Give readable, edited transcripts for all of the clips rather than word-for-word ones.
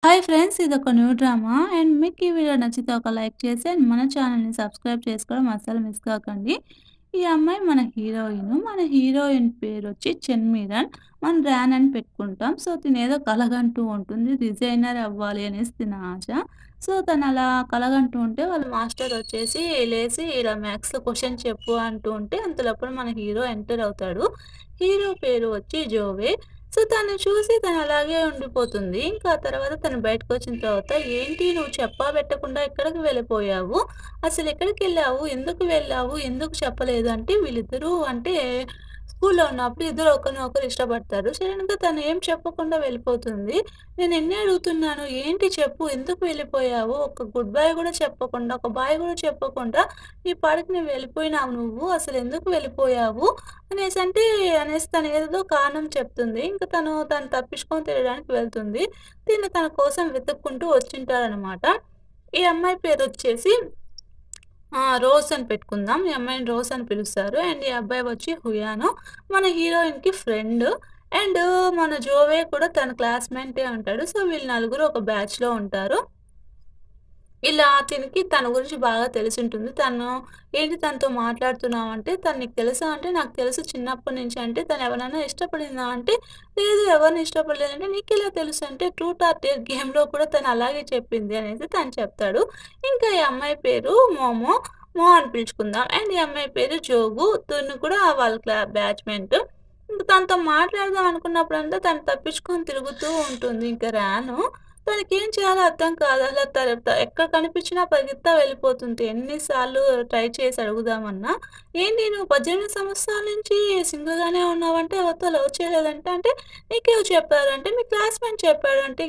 Hi friends! ఇదొక new drama and మీకు ఈ వీడియో నచ్చితే ఒక లైక్ చేసి అండ్ మన ఛానల్‌ని సబ్స్క్రైబ్ చేసుకోవడం అస్సలు మిస్ కాకండి. ఈ అమ్మాయి మన హీరోయిన్. మన హీరోయిన్ పేరొచ్చి చెన్‌మీరన్. మనం రాన్ అని పెట్టుకుంటాం. సో, తినేదో కలగంటూ ఉంటుంది. డిజైనర్ అవ్వాలి అనేసి తిన ఆశ. సో, తనలా కలగంటూ ఉంటే వాళ్ళ మాస్టర్ వచ్చేసి లేసి ఇలా మ్యాథ్స్‌లో క్వెషన్ చెప్పు అంటూ ఉంటే అంతలోపల మన హీరో ఎంటర్ అవుతాడు. హీరో పేరు వచ్చి జోవే. సో, తను చూసి తను అలాగే ఉండిపోతుంది. ఇంకా ఆ తర్వాత తను బయటకొచ్చిన తర్వాత, "ఏంటి నువ్వు చెప్పా పెట్టకుండా ఎక్కడికి వెళ్ళిపోయావు? అసలెక్కడికెళ్ళావు? ఎందుకు వెళ్ళావు? ఎందుకు చెప్పలేదు?" అంటే వీళ్ళిద్దరూ అంటే స్కూల్లో ఉన్నప్పుడు ఇద్దరు ఒకరినొకరు ఇష్టపడతారు. సడెన్‌గా తను ఏం చెప్పకుండా వెళ్ళిపోతుంది. నేనెన్ని అడుగుతున్నాను, "ఏంటి చెప్పు? ఎందుకు వెళ్ళిపోయావు? ఒక గుడ్ బై గూడా చెప్పకుండా, ఒక బాయ్ గూడా చెప్పకుండా నీ పాటికి నువ్వు వెళ్ళిపోయినావు నువ్వు. అసలెందుకు వెళ్ళిపోయావు?" అనేసి తను ఏదేదో కారణం చెప్తుంది. ఇంక తను తప్పించుకొని తిరగడానికి వెళ్తుంది. తిను తన కోసం వెతుక్కుంటూ వచ్చుంటాడనమాట. ఈ అమ్మాయి పేరొచ్చేసి రోజ్ అని పెట్టుకుందాం. ఈ అమ్మాయిని రోజ్ అని పిలుస్తారు. అండ్ ఈ అబ్బాయి వచ్చి హుయాను. మన హీరోయిన్‌కి ఫ్రెండ్. అండ్ మన జోవే కూడా తన క్లాస్‌మేటే ఉంటాడు. సో, వీళ్ళు నలుగురు ఒక బ్యాచ్‌లో ఉంటారు. ఇలా తినకి తన గురించి బాగా తెలిసుంటుంది. ఏంటి తనతో మాట్లాడుతున్నావు అంటే, "తను నీకు తెలుసా?" అంటే, "నాకు తెలుసు చిన్నప్పటి నుంచి." అంటే, "తను ఎవరినైనా ఇష్టపడిందా?" అంటే, "లేదు ఎవరిని ఇష్టపడలేదంటే." "నీకెలా తెలుసు?" అంటే, "ట్రూత్ ఆర్ డేర్ గేమ్‌లో కూడా తను అలాగే చెప్పింది." అనేసి తను చెప్తాడు. ఇంకా ఈ అమ్మాయి పేరు మోమో. అని పిలుచుకుందాం. అండ్ ఈ అమ్మాయి పేరు జోగు. తను కూడా వాళ్ళ బ్యాచ్‌మేట్. ఇంక తనతో మాట్లాడదాం అనుకున్నప్పుడంతా తను తప్పించుకొని తిరుగుతూ ఉంటుంది. ఇంక రాను. తనకేం చేయాలో అర్థం కాదు. అసల ఎక్కడ కనిపించినా పరిగెత్తా వెళ్ళిపోతుంది. ఎన్ని సార్లు ట్రై చేసి అడుగుదామన్నా, "ఏంటి నువ్వు 18 సంవత్సరాల నుంచి సింగిల్‌గానే ఉన్నావంటే ఎవరితో లవ్ చేయలేదంట." అంటే, "నీకెవరు చెప్పారు?" అంటే, "మీ క్లాస్‌మేట్ చెప్పాడు." అంటే,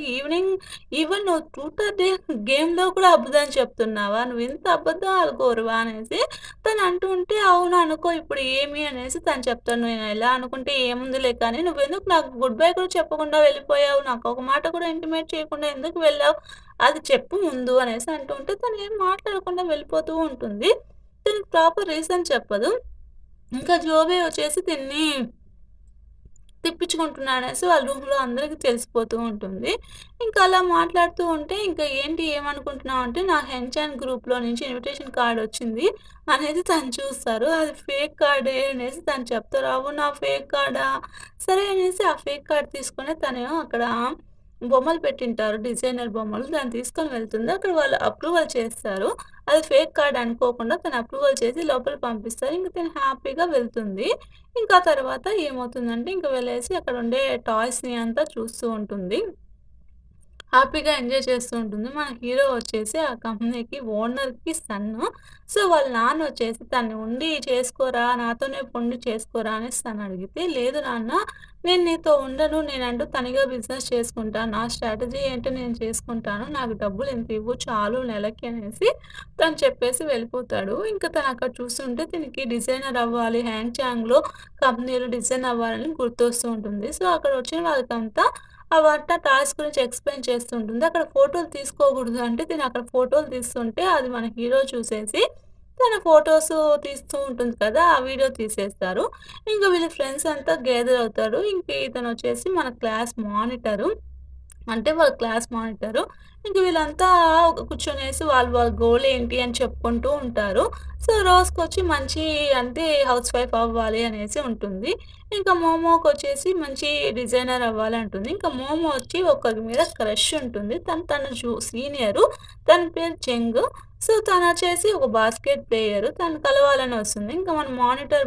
ఈవెన్ నువ్వు ట్రూత్ ఆర్ డేర్ గేమ్‌లో కూడా అబద్ధం చెప్తున్నావా? నువ్వింత అబద్ధం ఆడుకోరువా?" అనేసి తను అంటూ ఉంటే, "అవును అనుకో ఇప్పుడు ఏమి?" అనేసి తను చెప్తాడు. "నేను ఎలా అనుకుంటే ఏముందిలే కానీ నువ్వెందుకు నాకు గుడ్ బై కూడా చెప్పకుండా వెళ్ళిపోయావు? నాకు ఒక మాట కూడా ఇంటిమేట్ చేయకుండా ఎందుకు వెళ్ళావు? అది చెప్పు ముందు" అనేసి అంటూ ఉంటే తను ఏం మాట్లాడకుండా వెళ్ళిపోతూ ఉంటుంది. దీనికి ప్రాపర్ రీజన్ చెప్పదు. ఇంకా జోబీ వచ్చేసి తిన్ని తిప్పించుకుంటున్నాడనేసి వాళ్ళ రూమ్‌లో అందరికి తెలిసిపోతూ ఉంటుంది. ఇంకా అలా మాట్లాడుతూ ఉంటే ఇంకా ఏంటి ఏమనుకుంటున్నావు అంటే నా హెన్‌చాన్ గ్రూప్‌లో నుంచి ఇన్విటేషన్ కార్డ్ వచ్చింది అనేది తను చూస్తారు. అది ఫేక్ కార్డే అనేసి తను చెప్తారు. అవునా! ఫేక్ కార్డా? సరే అనేసి ఆ ఫేక్ కార్డ్ తీసుకొని తనేమో అక్కడ బొమ్మలు పెట్టింటారు. డిజైనర్ బొమ్మలు. దాన్ని తీసుకొని వెళ్తుంది. అక్కడ వాళ్ళు అప్రూవల్ చేస్తారు. అది ఫేక్ కార్డ్ అనుకోకుండా తను అప్రూవల్ చేసి లోపలికి పంపిస్తారు. ఇంక తిను హ్యాపీగా వెళ్తుంది. ఇంకా తర్వాత ఏమవుతుందంటే, ఇంక వెళ్ళేసి అక్కడుండే టాయ్స్‌ని అంతా చూస్తూ ఉంటుంది. హ్యాపీగా ఎంజాయ్ చేస్తూ ఉంటుంది. మన హీరో వచ్చేసి ఆ కంపెనీకి ఓనర్‌కి సన్ను. సో, వాళ్ళ నాన్న వచ్చేసి తన్ని ఉండి చేసుకోరా, నాతోనే పొండి చేసుకోరా అనేసి తనడిగితే, లేదు నాన్న నేను నీతో ఉండను. నేనంటూ తనిగా బిజినెస్ చేసుకుంటా. నా స్ట్రాటజీ ఏంటో నేను చేసుకుంటాను. నాకు డబ్బులు ఇంత ఇవ్వు చాలు నెలకి అనేసి తను చెప్పేసి వెళ్ళిపోతాడు. ఇంక తనక్కడ చూస్తుంటే దీనికి డిజైనర్ అవ్వాలి. హ్యాంగ్‌చాంగ్‌లో కంపెనీలో డిజైన్ అవ్వాలని గుర్తొస్తూ ఉంటుంది. సో, అక్కడ వచ్చిన వాళ్ళకంతా అవంతా టాస్క్ గురించి ఎక్స్‌ప్లెయిన్ చేస్తూ ఉంటుంది. అక్కడ ఫోటోలు తీసుకోకూడదు అంటే తినక్కడ ఫోటోలు తీస్తుంటే అది మన హీరో చూసేసి తన ఫోటోసు తీస్తూ ఉంటుంది కదా! ఆ వీడియో తీసేస్తారు. ఇంక వీళ్ళ ఫ్రెండ్స్ అంతా గ్యాదర్ అవుతారు. ఇంక ఇతనొచ్చేసి మన క్లాస్ మానిటరు. అంటే వాళ్ళ క్లాస్ మానిటరు. ఇంక వీళ్ళంతా కూర్చొనేసి వాళ్ళ గోల్ ఏంటి అని చెప్పుకుంటూ ఉంటారు. సో, రోజుకొచ్చి మంచి అంటే హౌస్ వైఫ్ అవ్వాలి అనేసి ఉంటుంది. ఇంకా మోమోకొచ్చేసి మంచి డిజైనర్ అవ్వాలి అంటుంది. ఇంకా మోమో వచ్చి ఒకరి మీద క్రష్ ఉంటుంది. తన సీనియరు. తన పేరు చెంగు. సో, తనొచ్చేసి ఒక బాస్కెట్ ప్లేయరు. తను కలవాలని వస్తుంది. ఇంకా మన మానిటర్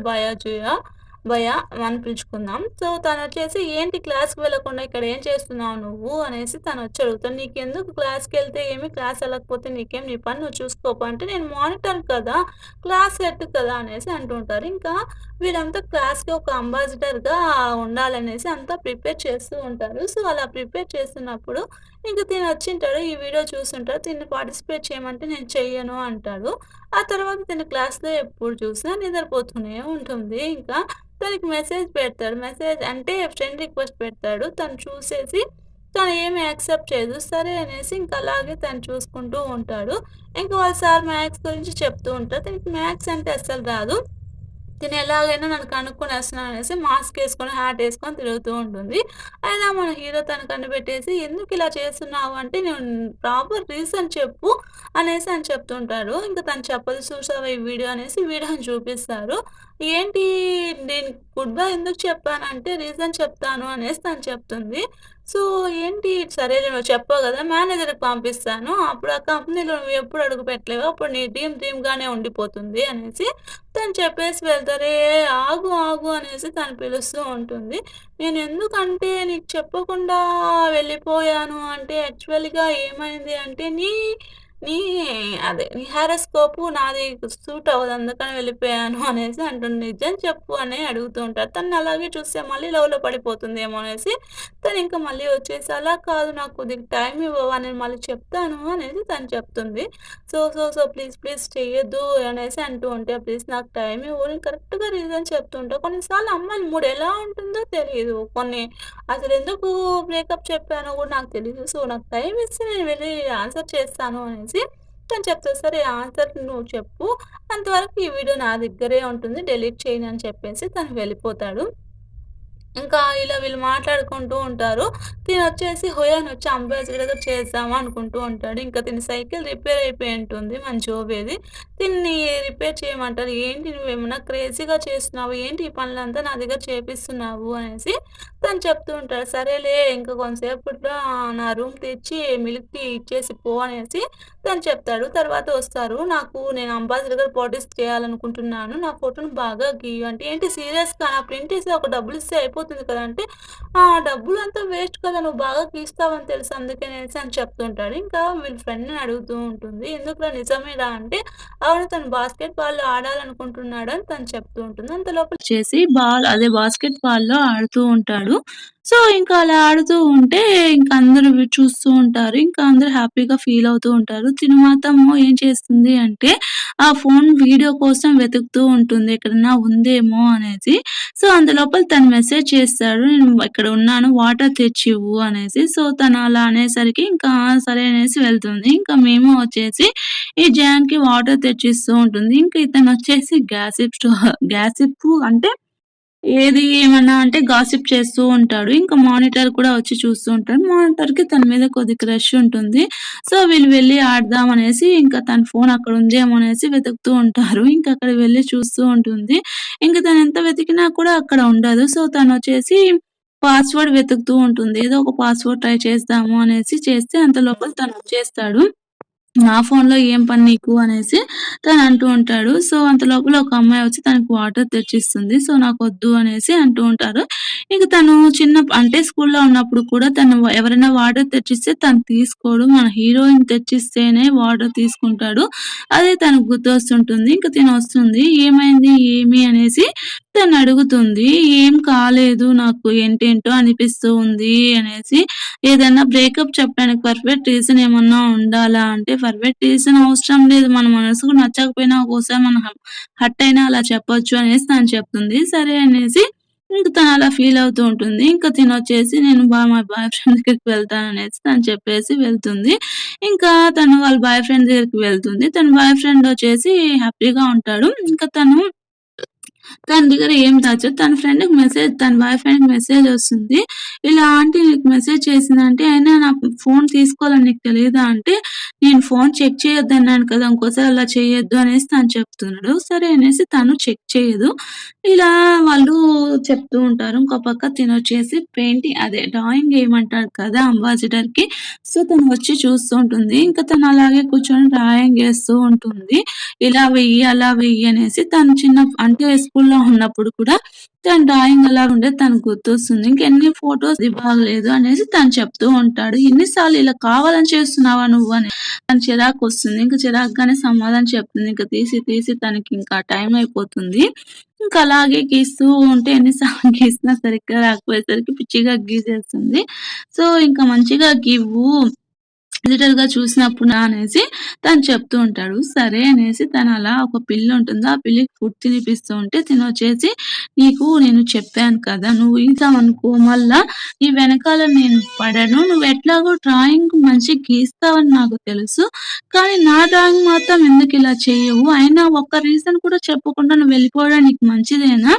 భయ అని పిలుచుకుందాం. సో, తనొచ్చేసి "ఏంటి క్లాస్‌కి వెళ్ళకుండా ఇక్కడ ఏం చేస్తున్నావు నువ్వు?" అనేసి తనొచ్చి అడుగుతాడు. "నీకెందుకు క్లాస్‌కెళ్తే ఏమి? క్లాస్ ఎళ్ళకపోతే నీకేం? నీ పని నువ్వు చూసుకోపో" అంటే, "నేను మానిటర్‌ని కదా! క్లాస్ హెడ్ కదా!" అనేసి అంటుంటారు. ఇంకా వీళ్ళంతా క్లాస్‌కి ఒక అంబాసిడర్‌గా ఉండాలనేసి అంతా ప్రిపేర్ చేస్తూ ఉంటారు. సో, అలా ప్రిపేర్ చేస్తున్నప్పుడు ఇంక తినొచ్చింటాడు. ఈ వీడియో చూసుంటాడు. తిన్ని పార్టిసిపేట్ చేయమంటే, "నేను చెయ్యను" అంటాడు. ఆ తర్వాత తిను క్లాస్‌లో ఎప్పుడు చూసినా నిద్రపోతూనే ఉంటుంది. ఇంకా తనకి మెసేజ్ పెడతాడు. మెసేజ్ అంటే ఫ్రెండ్ రిక్వెస్ట్ పెడతాడు. తను చూసేసి తను ఏమి యాక్సెప్ట్ చేయదు. సరే అనేసి ఇంక అలాగే తను చూసుకుంటూ ఉంటాడు. ఇంక వాళ్ళ సార్ మ్యాథ్స్ గురించి చెప్తూ ఉంటారు. తనకి మ్యాథ్స్ అంటే అస్సలు రాదు. తిను ఎలాగైనా నన్ను కనుక్కొనేస్తున్నాడనేసి మాస్కేసుకొని, హ్యాటేసుకొని తిరుగుతూ ఉంటుంది. అయినా మన హీరో తను కనిపెట్టేసి, "ఎందుకిలా చేస్తున్నావు?" అంటే, "నేను ప్రాపర్ రీజన్ చెప్పు" అనేసి అని చెప్తుంటాడు. ఇంక తను చెప్పదు. "చూసావా ఈ వీడియో" అనేసి వీడియోని చూపిస్తారు. "ఏంటి నేను గుడ్ బై ఎందుకు చెప్పానంటే, రీజన్ చెప్తాను" అనేసి తను చెప్తుంది. సో, ఏంటి సరేలే నువ్వు చెప్పావు గదా! మేనేజర్‌కి పంపిస్తాను. అప్పుడు ఆ కంపెనీలో నువ్వెప్పుడు అడుగు పెట్టలేవో అప్పుడు నీ డ్రీమ్ డ్రీమ్‌గానే ఉండిపోతుంది అనేసి తను చెప్పేసి వెళ్తారు. ఆగు ఆగు" అనేసి తను పిలుస్తూ ఉంటుంది. నేనెందుకంటే నీకు చెప్పకుండా వెళ్ళిపోయాను అంటే యాక్చువల్‌గా ఏమైంది అంటే నీ నీ హారోస్కోపు నాది సూట్ అవ్వదు అందుకని వెళ్ళిపోయాను అనేసి అంటుంది. నిజం చెప్పు అని అడుగుతూ ఉంటారు. తనని అలాగే చూస్తే మళ్ళీ లవ్‌లో పడిపోతుందేమో అనేసి తనింక మళ్ళీ వచ్చేసి అలా కాదు నాకు కొద్దిగా టైం ఇవ్వవా నేను మళ్ళీ చెప్తాను అనేసి తను చెప్తుంది. ప్లీజ్ ప్లీజ్ చెయ్యొద్దు అనేసి అంటూ ఉంటే, ప్లీజ్ నాకు టైం ఇవ్వు నేను కరెక్ట్‌గా రీజన్ చెప్తుంటా. కొన్నిసార్లు అమ్మాయిల మూడ్ ఎలా ఉంటుందో తెలీదు. అసలెందుకు బ్రేకప్ చెప్పానో గూడా నాకు తెలీదు. సో, నాకు టైం ఇస్తే నేను వెళ్ళి ఆన్సర్ చేస్తాను అనేసి తను చెప్తది. సరే ఆన్సర్ నువ్వు చెప్పు. అంతవరకు ఈ వీడియో నా దగ్గరే ఉంటుంది. డిలీట్ చేయను అని చెప్పేసి తను వెళ్ళిపోతాడు. ఇంకా ఇలా వీళ్ళు మాట్లాడుకుంటూ ఉంటారు. తినొచ్చేసి హుయానొచ్చి అంబాసిడర్‌గా చేద్దాం అనుకుంటూ ఉంటాడు. ఇంకా తిని సైకిల్ రిపేర్ అయిపోయి ఉంటుంది మన జోబేది. తిన్ని రిపేర్ చేయమంటారు. "ఏంటి నువ్వేమన్నా క్రేజీగా చేస్తున్నావా? ఏంటి ఈ పనులంతా నా దగ్గర చేపిస్తున్నావు?" అనేసి తను చెప్తూ ఉంటాడు. సరేలే ఇంక కొంతసేపట్లో నా రూమ్ తెచ్చి మిల్క్ టీ ఇచ్చేసి పో అనేసి తను చెప్తాడు. తర్వాత వస్తారు. నేను అంబాసిడర్‌గా పోటీస్ చేయాలనుకుంటున్నాను. నా ఫోటోని బాగా గీయు అంటే, "ఏంటి సీరియస్‌గా నా ప్రింట్ తీసి ఒక డబ్బులిస్తే అయిపోతుంది కదా!" అంటే, "ఆ డబ్బులంతా వేస్ట్ కదా! నువ్వు బాగా గీస్తావని తెలుసు అందుకనేసి" అని చెప్తుంటాడు. ఇంకా వీళ్ళ ఫ్రెండ్‌ని అడుగుతూ ఉంటుంది. "ఎందుకురా నిజమేరా?" అంటే, అవును తను బాస్కెట్ బాల్ ఆడాలనుకుంటున్నాడని తను చెప్తూ ఉంటుంది. అంతలోపల చేసి బాస్కెట్ బాల్‌లో ఆడుతూ ఉంటాడు. సో, ఇంకా అలా ఆడుతూ ఉంటే ఇంక అందరూ చూస్తూ ఉంటారు. ఇంకా అందరూ హ్యాపీగా ఫీల్ అవుతూ ఉంటారు. తిను మాత్రము ఏం చేస్తుంది అంటే, ఆ ఫోను వీడియో కోసం వెతుకుతూ ఉంటుంది. ఎక్కడన్నా ఉందేమో అనేసి. సో, అంతలోపల తను మెసేజ్ చేస్తాడు. "నేను ఇక్కడ ఉన్నాను. వాటర్ తెచ్చివ్వు" అనేసి. సో, తను అలా అనేసరికి ఇంకా సరే అనేసి వెళ్తుంది. ఇంకా మేము వచ్చేసి ఈ జాన్‌కి వాటర్ తెచ్చిస్తూ ఉంటుంది. ఇంక ఇతనొచ్చేసి గ్యాసిప్పు అంటే ఏమన్నా అంటే గాసిప్ చేస్తూ ఉంటాడు. ఇంకా మానిటర్ కూడా వచ్చి చూస్తూ ఉంటాడు. మానిటర్‌కి తన మీద కొద్ది క్రష్ ఉంటుంది. సో, వీళ్ళు వెళ్లి ఆడదాం అనేసి ఇంకా తన ఫోన్ అక్కడ ఉందేమో అనేసి వెతుకుతూ ఉంటారు. ఇంక అక్కడికి వెళ్లి చూస్తూ ఉంటుంది. ఇంక తనెంత వెతికినా కూడా అక్కడ ఉండదు. సో, తనొచ్చేసి పాస్వర్డ్ వెతుకుతూ ఉంటుంది. ఏదో ఒక పాస్వర్డ్ ట్రై చేద్దాము అనేసి చేస్తే అంత లోపల తనొచ్చేస్తాడు. నా ఫోన్‌లో ఏం పని నీకు అనేసి తనంటూ ఉంటాడు. సో, అంత లోపల ఒక అమ్మాయి వచ్చి తనకి వాటర్ తెచ్చిస్తుంది. సో, నాకొద్దు అనేసి అంటూ ఉంటారు. ఇంక తను అంటే స్కూల్‌లో ఉన్నప్పుడు కూడా తను ఎవరైనా వాటర్ తెచ్చిస్తే తను తీసుకోడు. మన హీరోయిన్ తెచ్చిస్తేనే వాటర్ తీసుకుంటాడు. అదే తనకు గుర్తొస్తుంటుంది. ఇంక తినొస్తుంది. "ఏమైంది? ఏమి?" అనేసి తనడుగుతుంది. "ఏం కాలేదు. నాకు ఏంటేంటో అనిపిస్తూ ఉంది" అనేసి ఏదన్నా బ్రేకప్ చెప్పడానికి పర్ఫెక్ట్ రీజన్ ఏమన్నా ఉండాలా అంటే, పర్ఫెక్ట్ రీజన్ అవసరం లేదు. మన మనసుకు నచ్చకపోయినా ఒక్కోసారి మనం హర్ట్ అయినా అలా చెప్పొచ్చు అనేసి తను చెప్తుంది. సరే అనేసి ఇంక తను అలా ఫీల్ అవుతూ ఉంటుంది. ఇంక తినొచ్చేసి నేను మా బాయ్ ఫ్రెండ్ దగ్గరికి వెళ్తాననేసి తను చెప్పేసి వెళ్తుంది. ఇంకా తను వాళ్ళ బాయ్ ఫ్రెండ్ దగ్గరికి వెళ్తుంది. తన బాయ్ ఫ్రెండ్ వచ్చేసి హ్యాపీగా ఉంటాడు. ఇంకా తన దగ్గర ఏం దాచదు. తన బాయ్ ఫ్రెండ్‌కి మెసేజొస్తుంది. ఇలా ఆంటీ నీకు మెసేజ్ చేసిందంటే, అయినా నా ఫోను తీసుకోవాలని నీకు తెలీదా అంటే, నేను ఫోను చెక్ చేయొద్దన్నాను కదా! ఇంకోసారి అలా చేయొద్దు అనేసి తను చెప్తున్నాడు. సరే అనేసి తను చెక్ చేయదు. ఇలా వాళ్ళు చెప్తూ ఉంటారు. ఇంకో పక్క తినొచ్చేసి డ్రాయింగ్ ఏయమంటాడు కదా! అంబాసిడర్‌కి. సో, తను వచ్చి చూస్తూ ఉంటుంది. ఇంకా తను అలాగే కూర్చొని డ్రాయింగ్ ఏస్తూ ఉంటుంది. ఇలా వెయ్యి, అలా వెయ్యి అనేసి తను అంటే స్కూల్లో ఉన్నప్పుడు కూడా తన డ్రాయింగ్ అలాగుండేది తనకు గుర్తొస్తుంది. ఇంకెన్ని ఫోటోస్ ఇది బాగలేదు అనేసి తను చెప్తూ ఉంటాడు. "ఎన్ని సార్లు ఇలా కావాలని చేస్తున్నావా నువ్వు" అని. తనకి చిరాకొస్తుంది. ఇంక చిరాకుగానే సమాధానం చెప్తుంది. ఇంక తీసి తనకింకా టైం అయిపోతుంది. ఇంక అలాగే గీస్తూ ఉంటే ఎన్ని సార్లు గీసినా సరిగ్గా రాకపోయేసరికి పిచ్చిగా గీసేస్తుంది. సో, ఇంక మంచిగా గివ్వు విజిటర్‌గా చూసినప్పుడు అనేసి తను చెప్తూ ఉంటాడు. సరే అనేసి తను అలా ఒక పిల్లుంటుంది. ఆ పిల్లికి ఫుడ్ తినిపిస్తూ ఉంటే తినొచ్చేసి, "నీకు నేను చెప్పాను కదా! నువ్వు ఈసావనుకో మళ్ళా నీ వెనకాల నేను పడను. నువ్వెట్లాగో డ్రాయింగ్ మంచిగా గీస్తావని నాకు తెలుసు. కానీ నా డ్రాయింగ్ మాత్రం ఎందుకిలా చెయ్యవు? అయినా ఒక్క రీజన్ కూడా చెప్పకుండా నువ్వు వెళ్ళిపోవడం నీకు మంచిదేనా?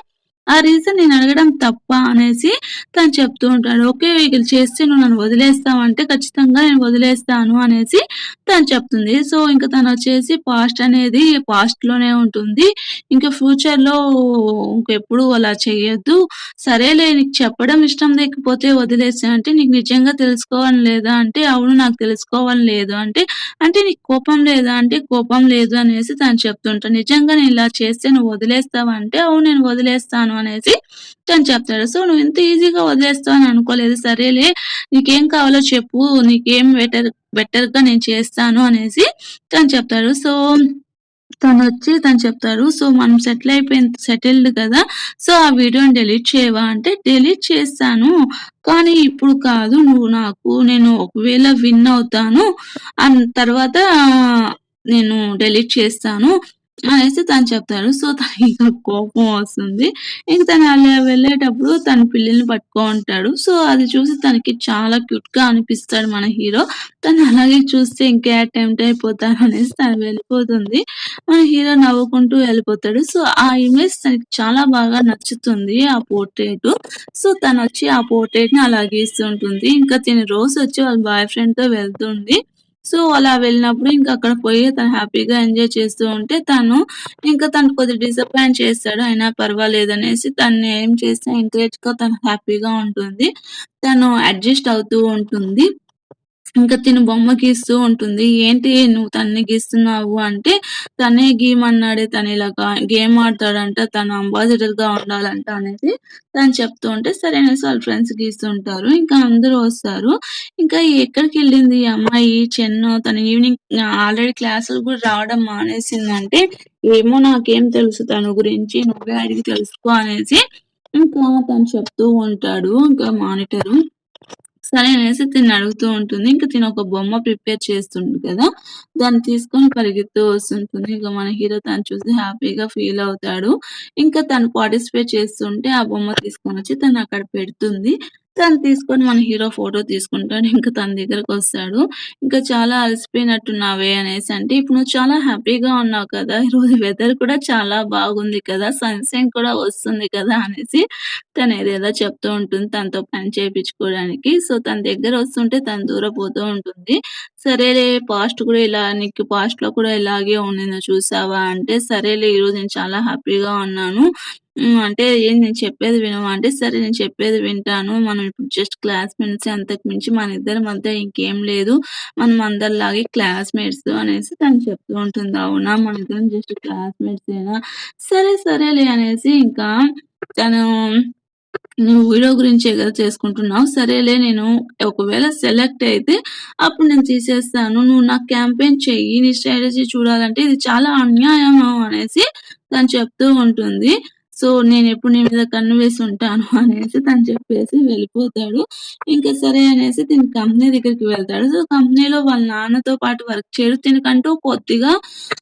ఆ రీజన్ నేను అడగడం తప్పా?" అనేసి తను చెప్తూ ఉంటాడు. "ఓకే. ఇక చేస్తే నువ్వు నన్ను వదిలేస్తావంటే ఖచ్చితంగా నేను వదిలేస్తాను" అనేసి తను చెప్తుంది. సో, ఇంక తనొచ్చేసి పాస్ట్ అనేది పాస్ట్‌లోనే ఉంటుంది. ఇంక ఫ్యూచర్‌లో ఇంకెప్పుడు అలా చెయ్యొద్దు. సరేలే నీకు చెప్పడం ఇష్టం లేకపోతే వదిలేసేయి అంటే, "నీకు నిజంగా తెలుసుకోవాలని లేదా?" అంటే, "అవును. నాకు తెలుసుకోవాలని లేదు" అంటే, "అంటే నీకు కోపం లేదా?" అంటే, "కోపం లేదు" అనేసి తను చెప్తుంటాడు. "నిజంగా నేను ఇలా చేస్తే నువ్వు వదిలేస్తావా?" అంటే, "అవును. నేను వదిలేస్తాను" అనేసి తను చెప్తాడు. "సో, నువ్వు ఇంత ఈజీగా వదిలేస్తావని అనుకోలేదు. సరేలే నీకేం కావాలో చెప్పు. నీకేం బెటర్‌గా నేను చేస్తాను" అనేసి తను చెప్తాడు. సో, తను చెప్తారు. "సో, మనం సెటిల్డ్ కదా! సో, ఆ వీడియోని డిలీట్ చేయవా?" అంటే, "డిలీట్ చేస్తాను. కానీ ఇప్పుడు కాదు. నేను ఒకవేళ విన్ అవుతాను. తర్వాత నేను డిలీట్ చేస్తాను" అనేసి తను చెప్తాడు. సో, తనకింక కోపం వస్తుంది. ఇంక తను అలా వెళ్ళేటప్పుడు తన పిల్లిని పట్టుకుంటాడు. సో, అది చూసి తనకి చాలా క్యూట్‌గా అనిపిస్తాడు మన హీరో. తను అలాగే చూస్తే ఇంకా టెంప్ట్ అయిపోతాననేసి తను వెళ్ళిపోతుంది. మన హీరో నవ్వుకుంటూ వెళ్ళిపోతాడు. సో, ఆ ఇమేజ్ తనకి చాలా బాగా నచ్చుతుంది. ఆ పోర్ట్రెయిటు. సో, తనొచ్చి ఆ పోర్ట్రెయిట్‌ని అలా గీస్తూ ఉంటుంది. ఇంకా తిను రోజొచ్చి వాళ్ళ బాయ్ ఫ్రెండ్‌తో వెళ్తుంది. సో, అలా వెళ్ళినప్పుడు ఇంక అక్కడ పోయి తను హ్యాపీగా ఎంజాయ్ చేస్తూ ఉంటే తను కొద్దిగా డిసప్పాయింట్ చేస్తాడు. అయినా పర్వాలేదనేసి తనని ఏం చేసినా ఎంకరేజ్‌గా తను హ్యాపీగా ఉంటుంది. తను అడ్జస్ట్ అవుతూ ఉంటుంది. ఇంక తిను బొమ్మ గీస్తూ ఉంటుంది. "ఏంటి నువ్వు తన్ని గీస్తున్నావు?" అంటే, "తనే గీయమన్నాడే తనిలాగా గేమ్ ఆడతాడంట. తను అంబాసిడర్‌గా ఉండాలంట" అనేసి తను చెప్తూ ఉంటే, సరే అనేసి వాళ్ళ ఫ్రెండ్స్ గీస్తూ ఉంటారు. ఇంకా అందరూ వస్తారు. ఇంకా ఎక్కడికెళ్ళింది ఈ అమ్మాయి తను ఈవినింగ్ ఆల్రెడీ క్లాసులు కూడా రావడం మానేసిందంటే, "ఏమో నాకేం తెలుసు తన గురించి. నువ్వే అడిగి తెలుసుకో" అనేసి ఇంకా తను చెప్తూ ఉంటాడు. ఇంకా మానిటరు. సరే అనేసి తినడుగుతూ ఉంటుంది. ఇంక తినొక బొమ్మ ప్రిపేర్ చేస్తుంది కదా! దాన్ని తీసుకొని పరిగెడుతూ వస్తుంటుంది. ఇక మన హీరో తను చూసి హ్యాపీగా ఫీల్ అవుతాడు. ఇంకా తను పార్టిసిపేట్ చేస్తుంటే ఆ బొమ్మ తీసుకొనొచ్చి తనక్కడ పెడుతుంది. తను తీసుకొని మన హీరో ఫోటో తీసుకుంటాడు. ఇంక తన దగ్గరకొస్తాడు. ఇంకా చాలా అలసిపోయినట్టున్నావే అనేసి అంటే, "ఇప్పుడు నువ్వు చాలా హ్యాపీగా ఉన్నావు కదా! ఈరోజు వెదర్ కూడా చాలా బాగుంది కదా! సన్‌షైన్ కూడా వస్తుంది కదా!" అనేసి తనేదేదో చెప్తూ ఉంటుంది తనతో పని చేపించుకోవడానికి. సో, తన దగ్గరొస్తుంటే తను దూరపోతూ ఉంటుంది. సరేలే నీకు పాస్ట్‌లో కూడా ఇలాగే ఉండింది చూసావా? అంటే, సరేలే ఈరోజు నేను చాలా హ్యాపీగా ఉన్నాను. అంటే ఏం నేను చెప్పేది వినవా? అంటే, సరే నేను చెప్పేది వింటాను. మనం ఇప్పుడు జస్ట్ క్లాస్‌మేట్సే అంతకు మించి మన ఇద్దరి మధ్య ఇంకేం లేదు. మనం అందరిలాగే క్లాస్‌మేట్స్ అనేసి తను చెప్తూ ఉంటుంది. అవునా! మనిద్దరం జస్ట్ క్లాస్‌మేట్సేనా? సరేలే అనేసి ఇంకా తను నువ్వు వీడియో గురించే గదా చేసుకుంటున్నావు. సరేలే నేను ఒకవేళ సెలెక్ట్ అయితే అప్పుడు నేను తీసేస్తాను. నువ్వు నాకు క్యాంపెయిన్ చెయ్యి. నీ స్ట్రాటజీ చూడాలంటే ఇది చాలా అన్యాయము అనేసి తను చెప్తూ ఉంటుంది. సో, నేనెప్పుడు నీ మీద కన్ను వేసి ఉంటాను అనేసి తను చెప్పేసి వెళ్ళిపోతాడు. ఇంక సరే అనేసి తిను కంపెనీ దగ్గరికి వెళ్తాడు. సో, కంపెనీలో వాళ్ళ నాన్నతో పాటు వర్క్ చేయడు. తినకంటూ కొద్దిగా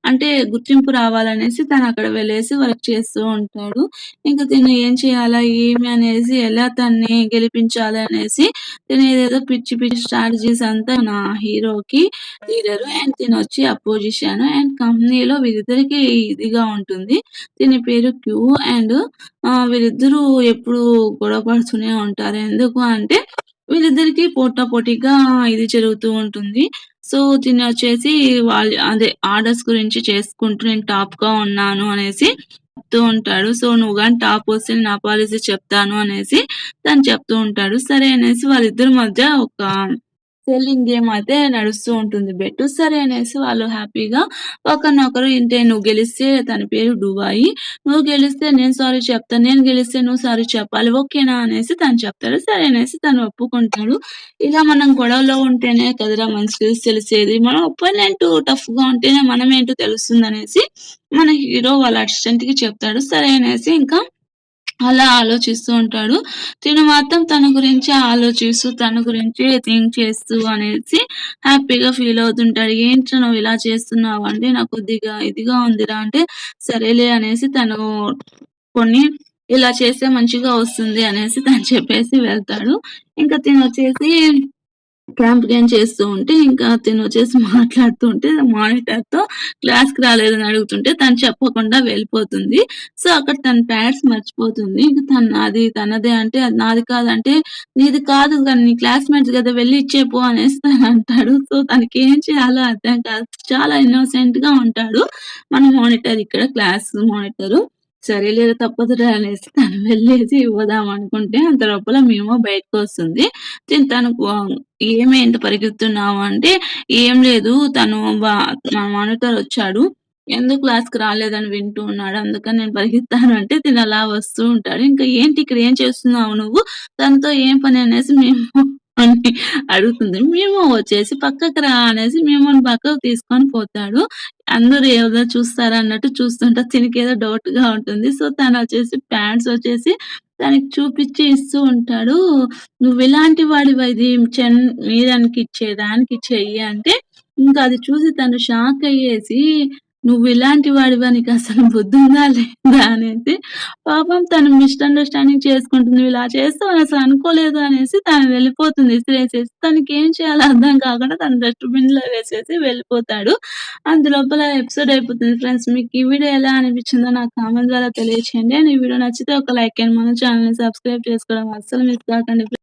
అంటే గుర్తింపు రావాలనేసి తనక్కడ వెళ్ళేసి వర్క్ చేస్తూ ఉంటాడు. ఇంక తిను ఏం చేయాలా? ఏమి అనేసి ఎలా తన్ని గెలిపించాలి అనేసి తినేదేదో పిచ్చి పిచ్చి స్ట్రాటజీస్ అంతా నా హీరోకి లీడరు అండ్ తినొచ్చి అపోజిషన్ అండ్ కంపెనీలో వీళ్ళిద్దరికీ ఇదిగా ఉంటుంది. తిని పేరు క్యూ అండ్ వీళ్ళిద్దరూ ఎప్పుడూ గొడవ పడుతూనే ఉంటారు. ఎందుకు అంటే వీళ్ళిద్దరికీ పోటాపోటీగా ఇది జరుగుతూ ఉంటుంది. సో, తినొచ్చేసి అదే ఆర్డర్స్ గురించి చేసుకుంటూ నేను టాప్‌గా ఉన్నాను అనేసి చెప్తూ ఉంటాడు. సో, "నువ్వు గాని టాపొస్తే నేను నా పాలిసీ చెప్తాను" అనేసి తను చెప్తూ ఉంటాడు. సరే అనేసి వాళ్ళిద్దరి మధ్య ఒక సెల్లింగ్ గేమ్ అయితే నడుస్తూ ఉంటుంది బెట్టు. సరే అనేసి వాళ్ళు హ్యాపీగా ఒకరినొకరు ఇంతే నువ్వు గెలిస్తే తన పేరు డుబాయి. నువ్వు గెలిస్తే నేను సారీ చెప్తాను. నేను గెలిస్తే నువ్వు సారీ చెప్పాలి. ఓకేనా అనేసి తను చెప్తాడు. సరే అనేసి తను ఒప్పుకుంటాడు. ఇలా మనం గొడవలో ఉంటేనే కదరా మన స్కిల్స్ తెలిసేది. మన ఒపోనెంట్ టఫ్‌గా ఉంటేనే మనమేంటో తెలుస్తుందనేసి మన హీరో వాళ్ళ అసిస్టెంట్‌కి చెప్తాడు. సరే అనేసి ఇంకా అలా ఆలోచిస్తూ ఉంటాడు. తిను మాత్రం తన గురించే ఆలోచిస్తూ, తన గురించే థింక్ చేస్తూ అనేసి హ్యాపీగా ఫీల్ అవుతుంటాడు. "ఏంట్రా నువ్వు ఇలా చేస్తున్నావు?" అంటే, "నాకు కొద్దిగా ఇదిగా ఉందిరా" అంటే, సరేలే అనేసి తను కొన్ని ఇలా చేస్తే మంచిగా వస్తుంది అనేసి తను చెప్పేసి వెళ్తాడు. ఇంక తినొచ్చేసి క్యాంప్ గేమ్ చేస్తూ ఉంటే, ఇంకా తినొచ్చేసి మాట్లాడుతూ ఉంటే మానిటర్‌తో క్లాస్‌కి రాలేదని అడుగుతుంటే తను చెప్పకుండా వెళ్ళిపోతుంది. సో, అక్కడ తన ప్యాడ్స్ మర్చిపోతుంది. ఇంక అది తనదే అంటే, "అది నాది కాదంటే" "నీది కాదు గాని నీ క్లాస్‌మేట్స్ గదా! వెళ్లి ఇచ్చేయి పో" అనేసి తనంటాడు. సో, తనకేం చేయాలో అర్థం కాదు. చాలా ఇన్నోసెంట్‌గా ఉంటాడు. మన మానిటర్ ఇక్కడ క్లాస్ మానిటరు. సరేలే తప్పదురా అనేసి తను వెళ్ళేసి ఇవ్వదాం అనుకుంటే, అంత లోపల మీమో బయటకొస్తుంది. తనకు "ఏమే ఇంత పరిగెడుతున్నావు" అంటే, "ఏం లేదు తను మా మానిటరొచ్చాడు. ఎందుకు క్లాస్‌కి రాలేదని వింటూ ఉన్నాడు. అందుకని నేను పరిగెత్తాను" అంటే తినలా వస్తూ ఉంటాడు. ఇంకా "ఏంటి ఇక్కడ ఏం చేస్తున్నావు నువ్వు? తనతో ఏం పని" అనేసి మేము అని అడుగుతుంది. మీమో వచ్చేసి "పక్కకి రా" అనేసి మీమోని పక్కకు తీసుకొని పోతాడు. అందరూ ఏదో చూస్తారా అన్నట్టు చూస్తుంటే తినకేదో డౌట్‌గా ఉంటుంది. సో, తనొచ్చేసి ప్యాడ్స్ వచ్చేసి తనకి చూపిచ్చి ఇస్తూ ఉంటాడు. "నువ్విలాంటి వాడివా ఇది మీరానికిచ్చే చెయ్యి" అంటే, ఇంకా అది చూసి తను షాకయ్యేసి, "నువ్విలాంటి వాడివా? నీకసలు బుద్ధుందా లేదా?" అనేసి పాపం తను మిస్‌అండర్‌స్టాండింగ్ చేసుకుంటుంది. "నువ్విలా చేస్తావని అసలు అనుకోలేదు" అనేసి తను వెళ్ళిపోతుంది ఇసిరేసేసి. తనకేం చేయాలో అర్థం కాకుండా తను డస్ట్‌బిన్‌లో వేసేసి వెళ్ళిపోతాడు. అంతలోపల ఎపిసోడ్ అయిపోతుంది ఫ్రెండ్స్. మీకు ఈ వీడియో ఎలా అనిపించిందో నాకు కామెంట్ ద్వారా తెలియచేయండి. అండ్ ఈ వీడియో నచ్చితే ఒక లైక్ అండ్ మన ఛానెల్‌ని సబ్స్క్రైబ్ చేసుకోవడం అస్సలు మిస్ కాకండి.